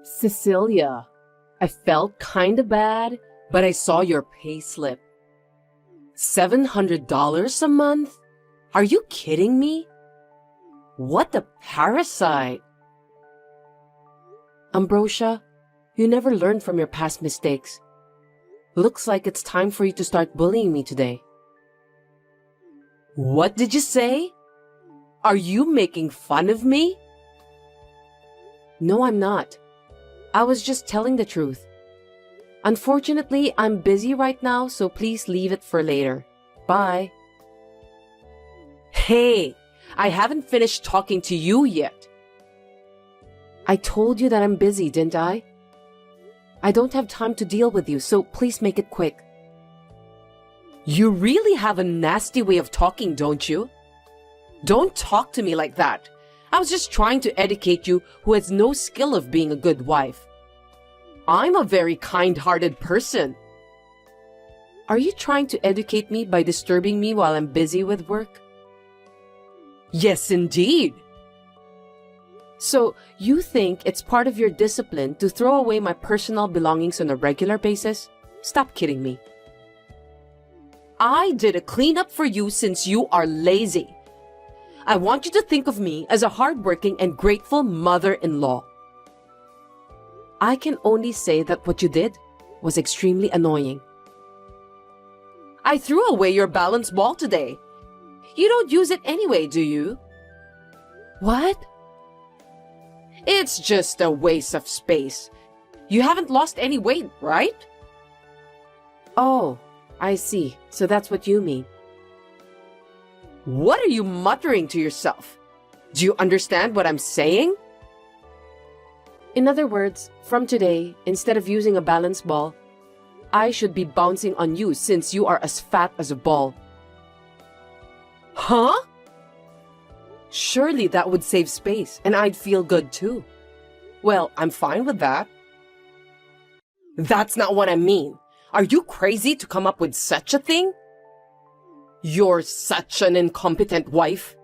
Cecilia, I felt kinda bad, but I saw your payslip. $700 a month? Are you kidding me? What a parasite! Ambrosia, you never learn from your past mistakes. Looks like it's time for you to start bullying me today. What did you say? Are you making fun of me? No, I'm not. I was just telling the truth. Unfortunately, I'm busy right now, so please leave it for later. Bye. Hey, I haven't finished talking to you yet. I told you that I'm busy, didn't I? I don't have time to deal with you, so please make it quick. You really have a nasty way of talking, don't you? Don't talk to me like that. I was just trying to educate you who has no skill of being a good wife. I'm a very kind-hearted person. Are you trying to educate me by disturbing me while I'm busy with work? Yes, indeed. So, you think it's part of your discipline to throw away my personal belongings on a regular basis? Stop kidding me. I did a cleanup for you since you are lazy. I want you to think of me as a hardworking and grateful mother-in-law. I can only say that what you did was extremely annoying. I threw away your balance ball today. You don't use it anyway, do you? What? It's just a waste of space. You haven't lost any weight, right? Oh, I see. So that's what you mean. What are you muttering to yourself? Do you understand what I'm saying? In other words, from today, instead of using a balance ball, I should be bouncing on you since you are as fat as a ball. Huh? Surely that would save space and I'd feel good too. Well, I'm fine with that. That's not what I mean. Are you crazy to come up with such a thing? You're such an incompetent wife.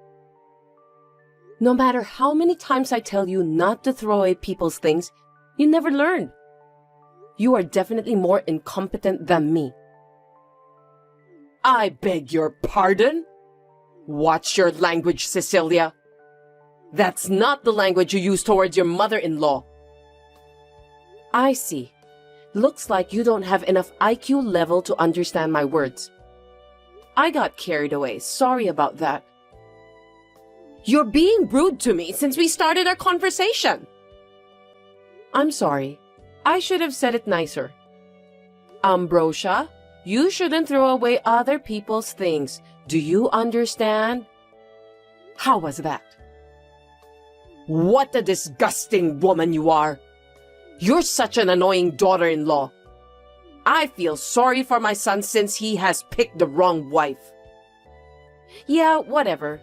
No matter how many times I tell you not to throw away people's things, you never learn. You are definitely more incompetent than me. I beg your pardon? Watch your language, Cecilia. That's not the language you use towards your mother-in-law. I see. Looks like you don't have enough IQ level to understand my words. I got carried away. Sorry about that. You're being rude to me since we started our conversation. I'm sorry. I should have said it nicer. Ambrosia, you shouldn't throw away other people's things. Do you understand? How was that? What a disgusting woman you are. You're such an annoying daughter-in-law. I feel sorry for my son since he has picked the wrong wife. Yeah, whatever.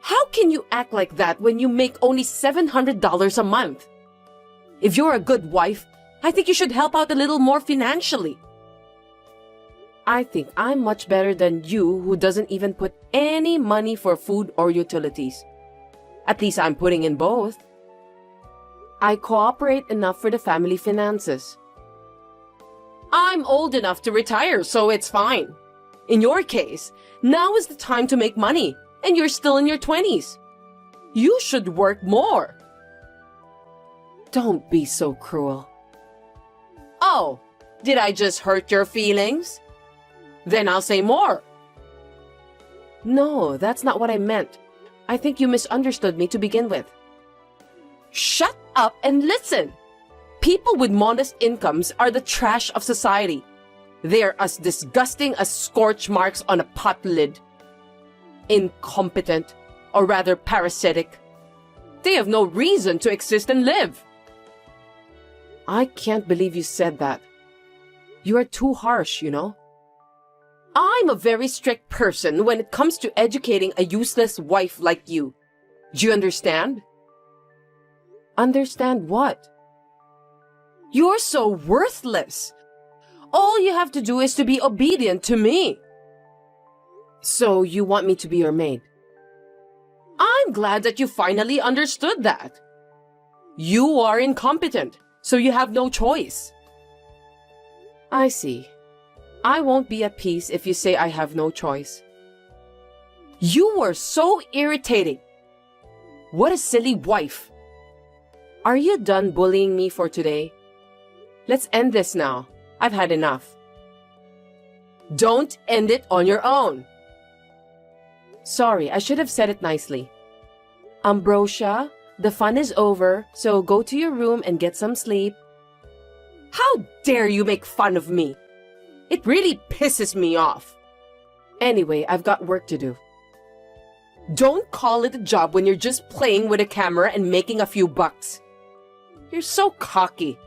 How can you act like that when you make only $700 a month? If you're a good wife, I think you should help out a little more financially. I think I'm much better than you who doesn't even put any money for food or utilities. At least I'm putting in both. I cooperate enough for the family finances. I'm old enough to retire, so it's fine. In your case, now is the time to make money, and you're still in your 20s. You should work more. Don't be so cruel. Oh, did I just hurt your feelings? Then I'll say more. No, that's not what I meant. I think you misunderstood me to begin with. Shut up and listen. People with modest incomes are the trash of society. They are as disgusting as scorch marks on a pot lid. Incompetent, or rather parasitic. They have no reason to exist and live. I can't believe you said that. You are too harsh, you know. I'm a very strict person when it comes to educating a useless wife like you. Do you understand? Understand what? You're so worthless. All you have to do is to be obedient to me. So you want me to be your maid? I'm glad that you finally understood that. You are incompetent, so you have no choice. I see. I won't be at peace if you say I have no choice. You were so irritating. What a silly wife. Are you done bullying me for today? Let's end this now. I've had enough. Don't end it on your own. Sorry, I should have said it nicely. Ambrosia, the fun is over, so go to your room and get some sleep. How dare you make fun of me? It really pisses me off. Anyway, I've got work to do. Don't call it a job when you're just playing with a camera and making a few bucks. You're so cocky.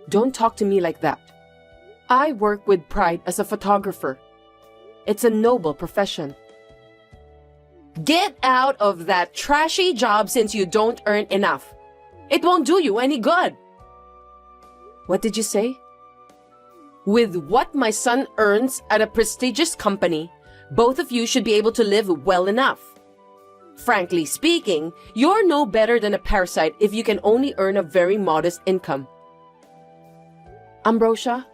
Don't talk to me like that. I work with pride as a photographer. It's a noble profession. Get out of that trashy job since you don't earn enough. It won't do you any good. What did you say? With what my son earns at a prestigious company, both of you should be able to live well enough. Frankly speaking, you're no better than a parasite if you can only earn a very modest income. Ambrosia,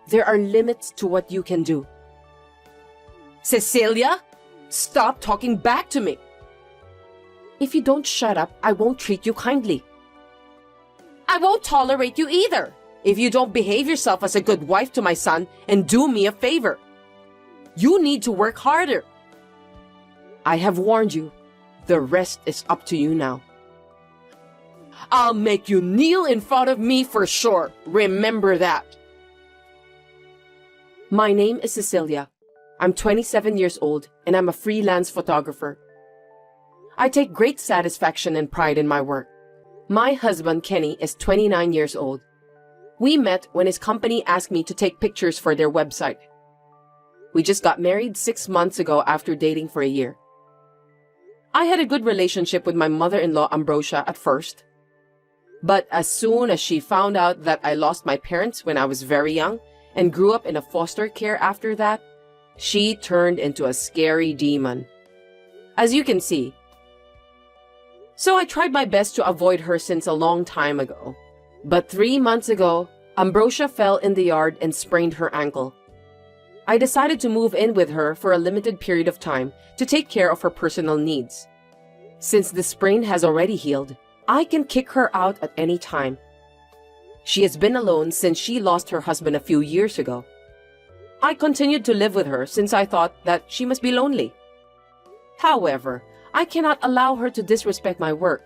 there are limits to what you can do. Cecilia, stop talking back to me. If you don't shut up, I won't treat you kindly. I won't tolerate you either if you don't behave yourself as a good wife to my son and do me a favor. You need to work harder. I have warned you. The rest is up to you now. I'll make you kneel in front of me for sure. Remember that. My name is Cecilia. I'm 27 years old and I'm a freelance photographer. I take great satisfaction and pride in my work. My husband, Kenny, is 29 years old. We met when his company asked me to take pictures for their website. We just got married 6 months ago after dating for a year. I had a good relationship with my mother-in-law, Ambrosia, at first. But as soon as she found out that I lost my parents when I was very young and grew up in a foster care after that, she turned into a scary demon. As you can see. So I tried my best to avoid her since a long time ago. But 3 months ago, Ambrosia fell in the yard and sprained her ankle. I decided to move in with her for a limited period of time to take care of her personal needs. Since the sprain has already healed, I can kick her out at any time. She has been alone since she lost her husband a few years ago. I continued to live with her since I thought that she must be lonely. However, I cannot allow her to disrespect my work.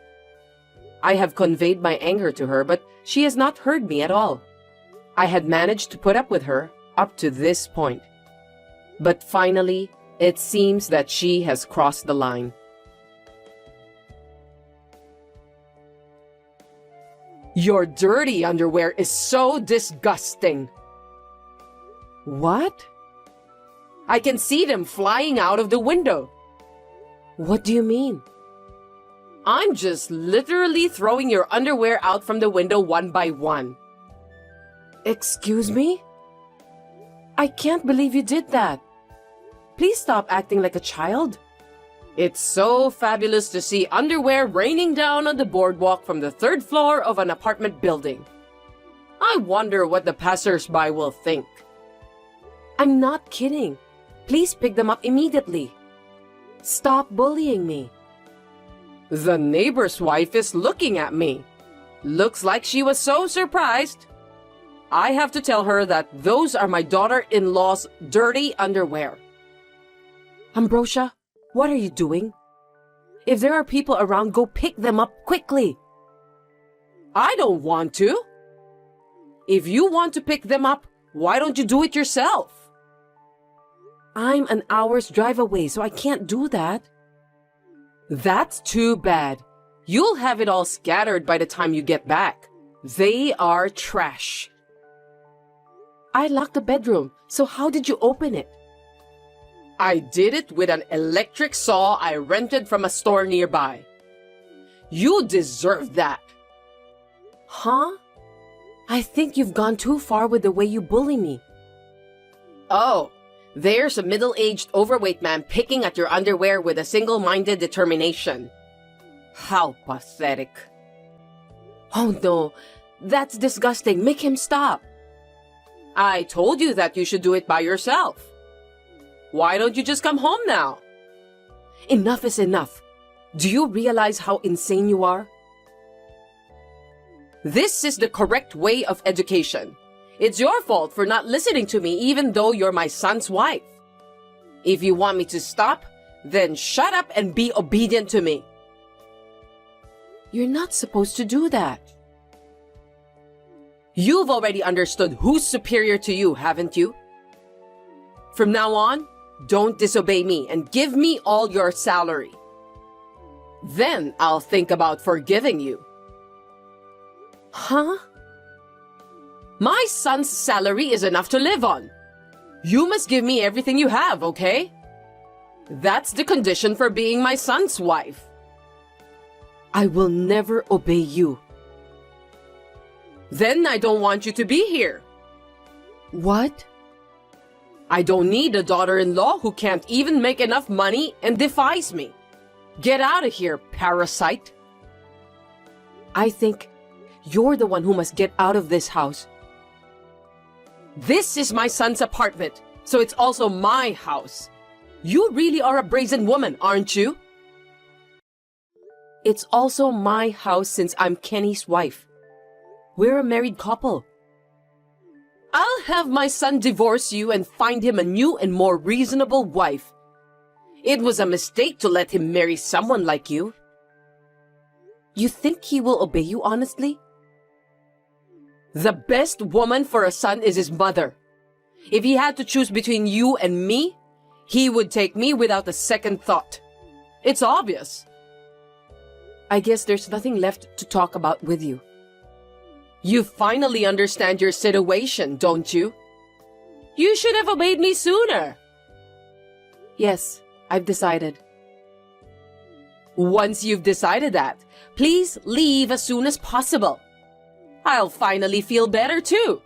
I have conveyed my anger to her, but she has not heard me at all. I had managed to put up with her up to this point. But finally, it seems that she has crossed the line. Your dirty underwear is so disgusting. What? I can see them flying out of the window. What do you mean? I'm just literally throwing your underwear out from the window one by one. Excuse me? I can't believe you did that. Please stop acting like a child. It's so fabulous to see underwear raining down on the boardwalk from the 3rd floor of an apartment building. I wonder what the passers-by will think. I'm not kidding. Please pick them up immediately. Stop bullying me. The neighbor's wife is looking at me. Looks like she was so surprised. I have to tell her that those are my daughter-in-law's dirty underwear. Ambrosia, what are you doing? If there are people around, go pick them up quickly. I don't want to. If you want to pick them up, why don't you do it yourself? I'm an hour's drive away, so I can't do that. That's too bad. You'll have it all scattered by the time you get back. They are trash. I locked the bedroom, so how did you open it? I did it with an electric saw I rented from a store nearby. You deserve that. Huh? I think you've gone too far with the way you bully me. Oh, there's a middle-aged overweight man picking at your underwear with a single-minded determination. How pathetic. Oh no, that's disgusting. Make him stop. I told you that you should do it by yourself. Why don't you just come home now? Enough is enough. Do you realize how insane you are? This is the correct way of education. It's your fault for not listening to me even though you're my son's wife. If you want me to stop, then shut up and be obedient to me. You're not supposed to do that. You've already understood who's superior to you, haven't you? From now on, don't disobey me and give me all your salary. Then I'll think about forgiving you. Huh? My son's salary is enough to live on. You must give me everything you have, okay? That's the condition for being my son's wife. I will never obey you. Then I don't want you to be here. What? I don't need a daughter-in-law who can't even make enough money and defies me. Get out of here, parasite. I think you're the one who must get out of this house. This is my son's apartment, so it's also my house. You really are a brazen woman, aren't you? It's also my house since I'm Kenny's wife. We're a married couple. I'll have my son divorce you and find him a new and more reasonable wife. It was a mistake to let him marry someone like you. You think he will obey you honestly? The best woman for a son is his mother. If he had to choose between you and me, he would take me without a second thought. It's obvious. I guess there's nothing left to talk about with you. You finally understand your situation, don't you? You should have obeyed me sooner. Yes, I've decided. Once you've decided that, please leave as soon as possible. I'll finally feel better too.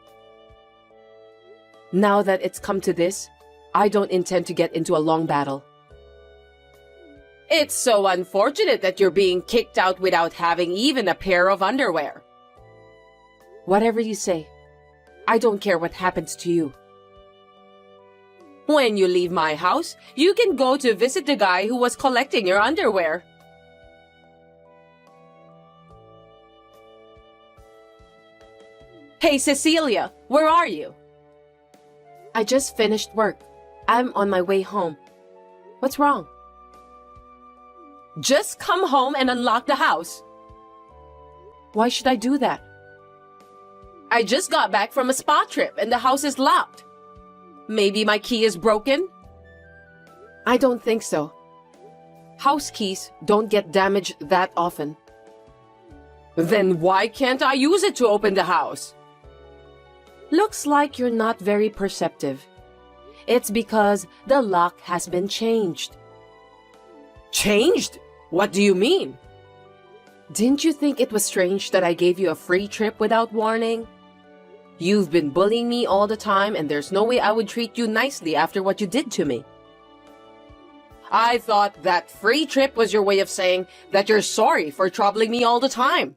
Now that it's come to this, I don't intend to get into a long battle. It's so unfortunate that you're being kicked out without having even a pair of underwear. Whatever you say, I don't care what happens to you. When you leave my house, you can go to visit the guy who was collecting your underwear. Hey, Cecilia, where are you? I just finished work. I'm on my way home. What's wrong? Just come home and unlock the house. Why should I do that? I just got back from a spa trip and the house is locked. Maybe my key is broken? I don't think so. House keys don't get damaged that often. Then why can't I use it to open the house? Looks like you're not very perceptive. It's because the lock has been changed. Changed? What do you mean? Didn't you think it was strange that I gave you a free trip without warning? You've been bullying me all the time and there's no way I would treat you nicely after what you did to me. I thought that free trip was your way of saying that you're sorry for troubling me all the time.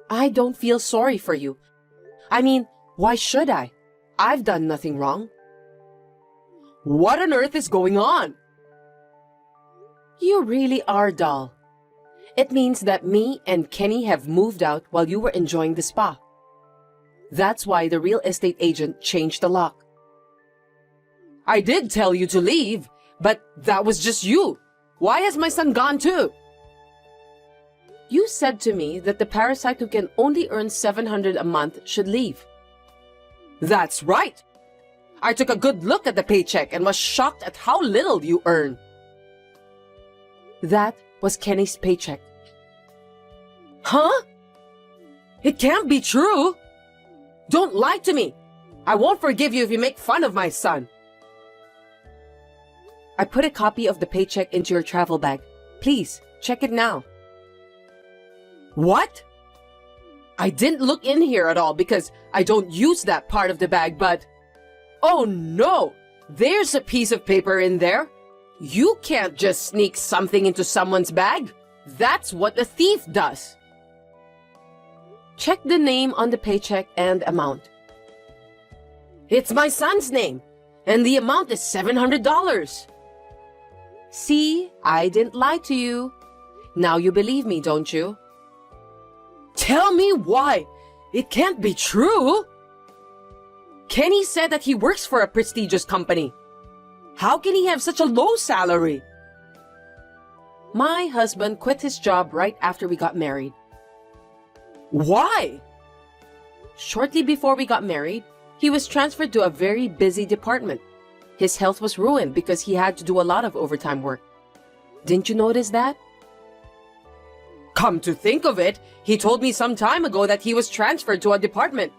I don't feel sorry for you. I mean, why should I? I've done nothing wrong. What on earth is going on? You really are dull. It means that me and Kenny have moved out while you were enjoying the spa. That's why the real estate agent changed the lock. I did tell you to leave, but that was just you. Why has my son gone too? You said to me that the parasite who can only earn $700 a month should leave. That's right. I took a good look at the paycheck and was shocked at how little you earn. That was Kenny's paycheck. Huh? It can't be true. Don't lie to me. I won't forgive you if you make fun of my son. I put a copy of the paycheck into your travel bag. Please, check it now. What? I didn't look in here at all because I don't use that part of the bag, but... Oh no! There's a piece of paper in there. You can't just sneak something into someone's bag. That's what a thief does. Check the name on the paycheck and amount. It's my son's name, and the amount is $700. See, I didn't lie to you. Now you believe me, don't you? Tell me why. It can't be true. Kenny said that he works for a prestigious company. How can he have such a low salary? My husband quit his job right after we got married. Why? Shortly before we got married, he was transferred to a very busy department. His health was ruined because he had to do a lot of overtime work. Didn't you notice that? Come to think of it, he told me some time ago that he was transferred to a department.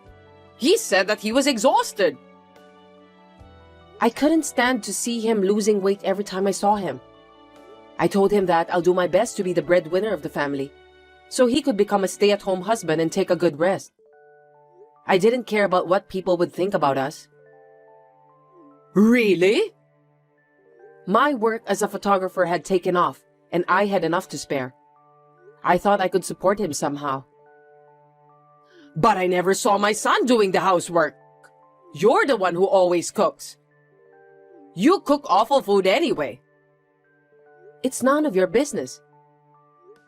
He said that he was exhausted. I couldn't stand to see him losing weight every time I saw him. I told him that I'll do my best to be the breadwinner of the family, so he could become a stay-at-home husband and take a good rest. I didn't care about what people would think about us. Really? My work as a photographer had taken off, and I had enough to spare. I thought I could support him somehow. But I never saw my son doing the housework. You're the one who always cooks. You cook awful food anyway. It's none of your business.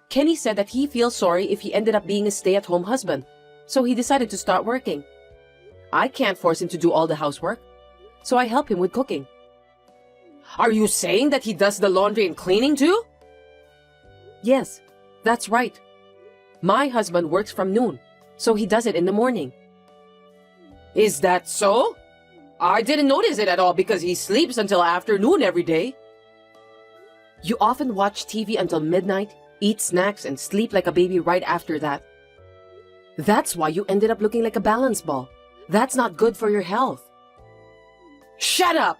Kenny said that he feels sorry if he ended up being a stay-at-home husband, so he decided to start working. I can't force him to do all the housework, so I help him with cooking. Are you saying that he does the laundry and cleaning too? Yes, that's right. My husband works from noon, so he does it in the morning. Is that so? I didn't notice it at all because he sleeps until afternoon every day. You often watch TV until midnight, eat snacks, and sleep like a baby right after that. That's why you ended up looking like a balance ball. That's not good for your health. Shut up!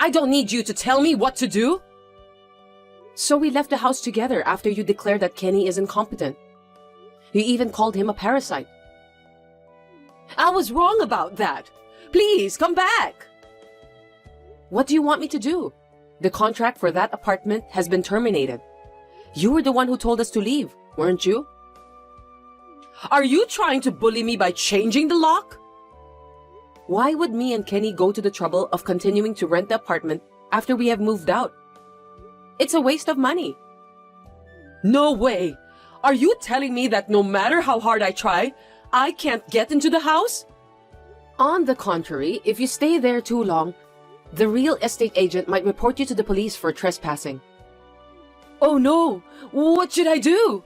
I don't need you to tell me what to do. So we left the house together after you declared that Kenny is incompetent. You even called him a parasite. I was wrong about that. Please, come back. What do you want me to do? The contract for that apartment has been terminated. You were the one who told us to leave, weren't you? Are you trying to bully me by changing the lock? Why would me and Kenny go to the trouble of continuing to rent the apartment after we have moved out? It's a waste of money. No way! Are you telling me that no matter how hard I try, I can't get into the house? On the contrary, if you stay there too long, the real estate agent might report you to the police for trespassing. Oh no! What should I do?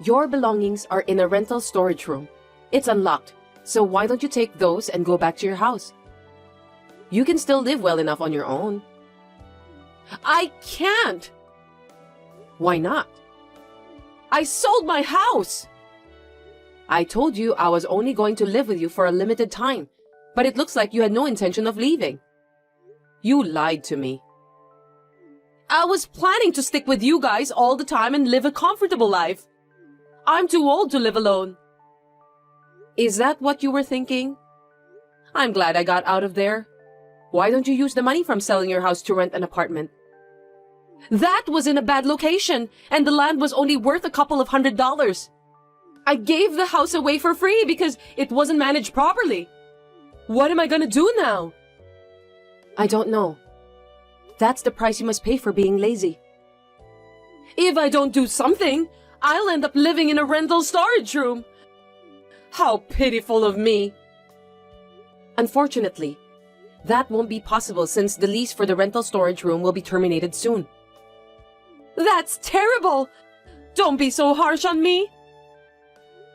Your belongings are in a rental storage room. It's unlocked, so why don't you take those and go back to your house? You can still live well enough on your own. I can't! Why not? I sold my house! I told you I was only going to live with you for a limited time, but it looks like you had no intention of leaving. You lied to me. I was planning to stick with you guys all the time and live a comfortable life. I'm too old to live alone. Is that what you were thinking? I'm glad I got out of there. Why don't you use the money from selling your house to rent an apartment? That was in a bad location, and the land was only worth a couple of $100. I gave the house away for free because it wasn't managed properly. What am I gonna do now? I don't know. That's the price you must pay for being lazy. If I don't do something, I'll end up living in a rental storage room. How pitiful of me. Unfortunately, that won't be possible since the lease for the rental storage room will be terminated soon. That's terrible! Don't be so harsh on me.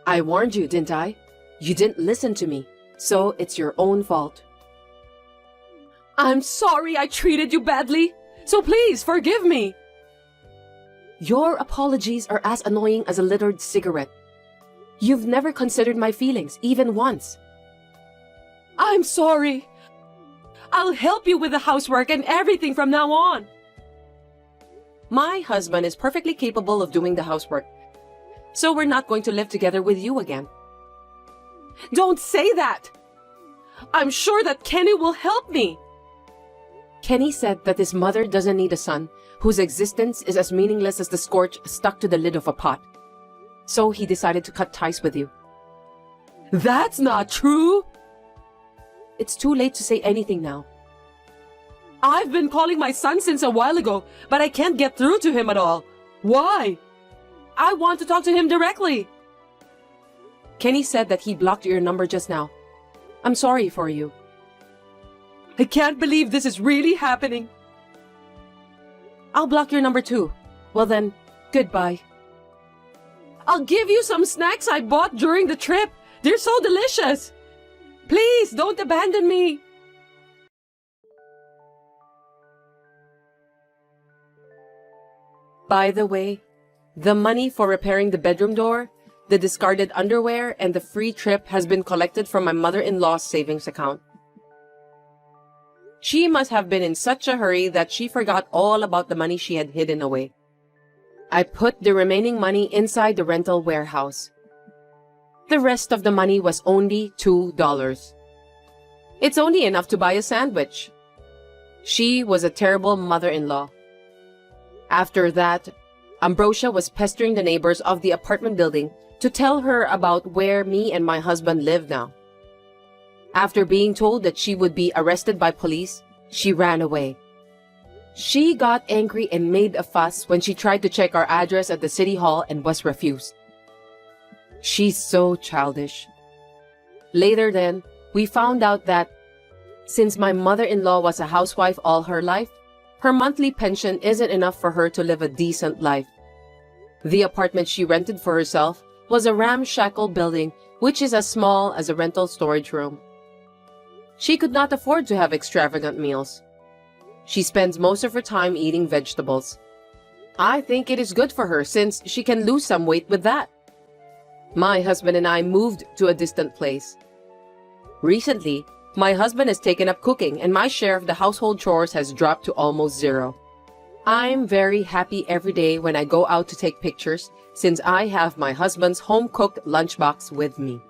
I warned you, didn't I? You didn't listen to me, so it's your own fault. I'm sorry I treated you badly, so please forgive me. Your apologies are as annoying as a littered cigarette. You've never considered my feelings, even once. I'm sorry. I'll help you with the housework and everything from now on. My husband is perfectly capable of doing the housework, so we're not going to live together with you again. Don't say that! I'm sure that Kenny will help me. Kenny said that his mother doesn't need a son whose existence is as meaningless as the scorch stuck to the lid of a pot. So he decided to cut ties with you. That's not true! It's too late to say anything now. I've been calling my son since a while ago, but I can't get through to him at all. Why? I want to talk to him directly. Kenny said that he blocked your number just now. I'm sorry for you. I can't believe this is really happening. I'll block your number too. Well then, goodbye. I'll give you some snacks I bought during the trip. They're so delicious. Please don't abandon me. By the way, the money for repairing the bedroom door, the discarded underwear, and the free trip has been collected from my mother-in-law's savings account. She must have been in such a hurry that she forgot all about the money she had hidden away. I put the remaining money inside the rental warehouse. The rest of the money was only $2. It's only enough to buy a sandwich. She was a terrible mother-in-law. After that, Ambrosia was pestering the neighbors of the apartment building to tell her about where me and my husband live now. After being told that she would be arrested by police, she ran away. She got angry and made a fuss when she tried to check our address at the city hall and was refused. She's so childish. Later then, we found out that since my mother-in-law was a housewife all her life, her monthly pension isn't enough for her to live a decent life. The apartment she rented for herself was a ramshackle building which is as small as a rental storage room. She could not afford to have extravagant meals. She spends most of her time eating vegetables. I think it is good for her since she can lose some weight with that. My husband and I moved to a distant place. Recently, my husband has taken up cooking and my share of the household chores has dropped to almost zero. I'm very happy every day when I go out to take pictures since I have my husband's home-cooked lunchbox with me.